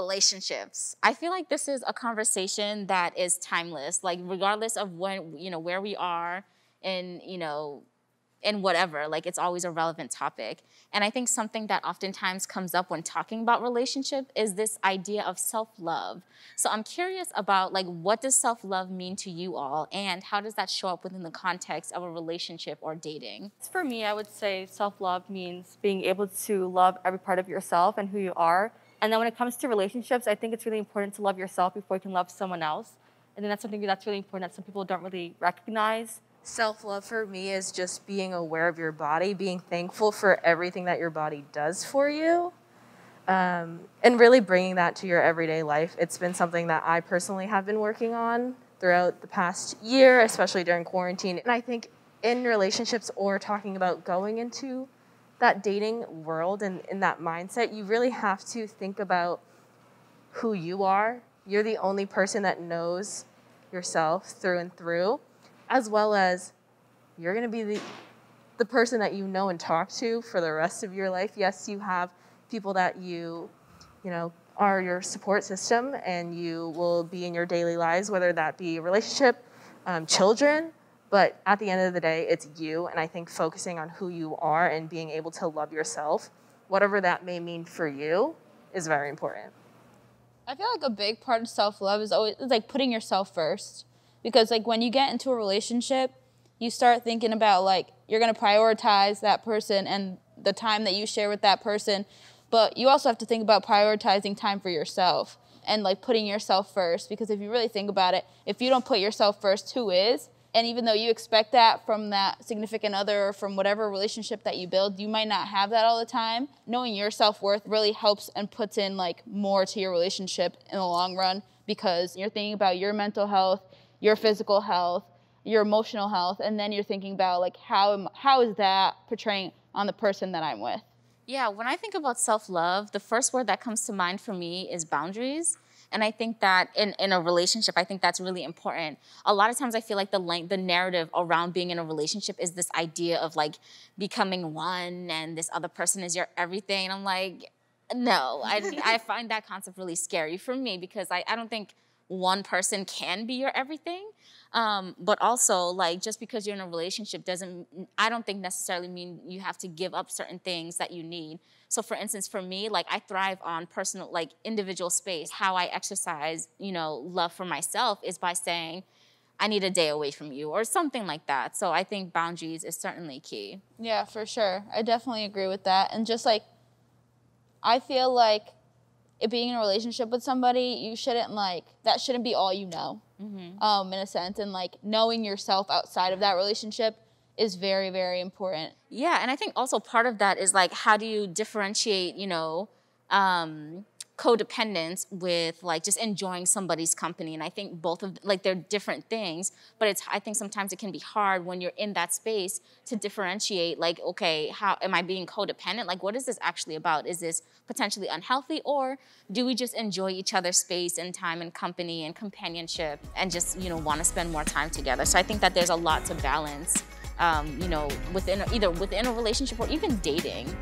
relationships. I feel like this is a conversation that is timeless, like regardless of when, where we are in, in whatever, like it's always a relevant topic. And I think something that oftentimes comes up when talking about relationship is this idea of self-love. So I'm curious about like, what does self-love mean to you all? And how does that show up within the context of a relationship or dating? For me, I would say self-love means being able to love every part of yourself and who you are. And then when it comes to relationships, I think it's really important to love yourself before you can love someone else. And then that's something that's really important that some people don't really recognize. Self-love for me is just being aware of your body, being thankful for everything that your body does for you, and really bringing that to your everyday life. It's been something that I personally have been working on throughout the past year, especially during quarantine. And I think in relationships or talking about going into that dating world and in that mindset, you really have to think about who you are. You're the only person that knows yourself through and through, as well as you're going to be the person that you know and talk to for the rest of your life. Yes, you have people that you know, are your support system and you will be in your daily lives, whether that be a relationship, children, but at the end of the day, it's you. And I think focusing on who you are and being able to love yourself, whatever that may mean for you, is very important. I feel like a big part of self-love is always like putting yourself first. Because like when you get into a relationship, you start thinking about like you're going to prioritize that person and the time that you share with that person. But you also have to think about prioritizing time for yourself and like putting yourself first. Because if you really think about it, if you don't put yourself first, who is? And even though you expect that from that significant other or from whatever relationship that you build, you might not have that all the time. Knowing your self-worth really helps and puts in like more to your relationship in the long run because you're thinking about your mental health, your physical health, your emotional health, and then you're thinking about like how is that portraying on the person that I'm with? Yeah, when I think about self-love, the first word that comes to mind for me is boundaries. And I think that in a relationship, I think that's really important. A lot of times I feel like the narrative around being in a relationship is this idea of like becoming one and this other person is your everything. And I'm like, no, I find that concept really scary for me because I don't think one person can be your everything. But also, like, just because you're in a relationship I don't think necessarily mean you have to give up certain things that you need. So for instance, for me, like I thrive on personal, like individual space. How I exercise, love for myself is by saying, I need a day away from you or something like that. So I think boundaries is certainly key. Yeah, for sure. I definitely agree with that. And just like, I feel like being in a relationship with somebody, that shouldn't be all you know, in a sense. And like knowing yourself outside of that relationship is very, very important. Yeah, and I think also part of that is like, how do you differentiate, codependence with like just enjoying somebody's company? And I think both of like they're different things, but I think sometimes it can be hard when you're in that space to differentiate like, okay, how am I being codependent? Like, what is this actually about? Is this potentially unhealthy, or do we just enjoy each other's space and time and company and companionship and just, want to spend more time together? So I think that there's a lot to balance, either within a relationship or even dating.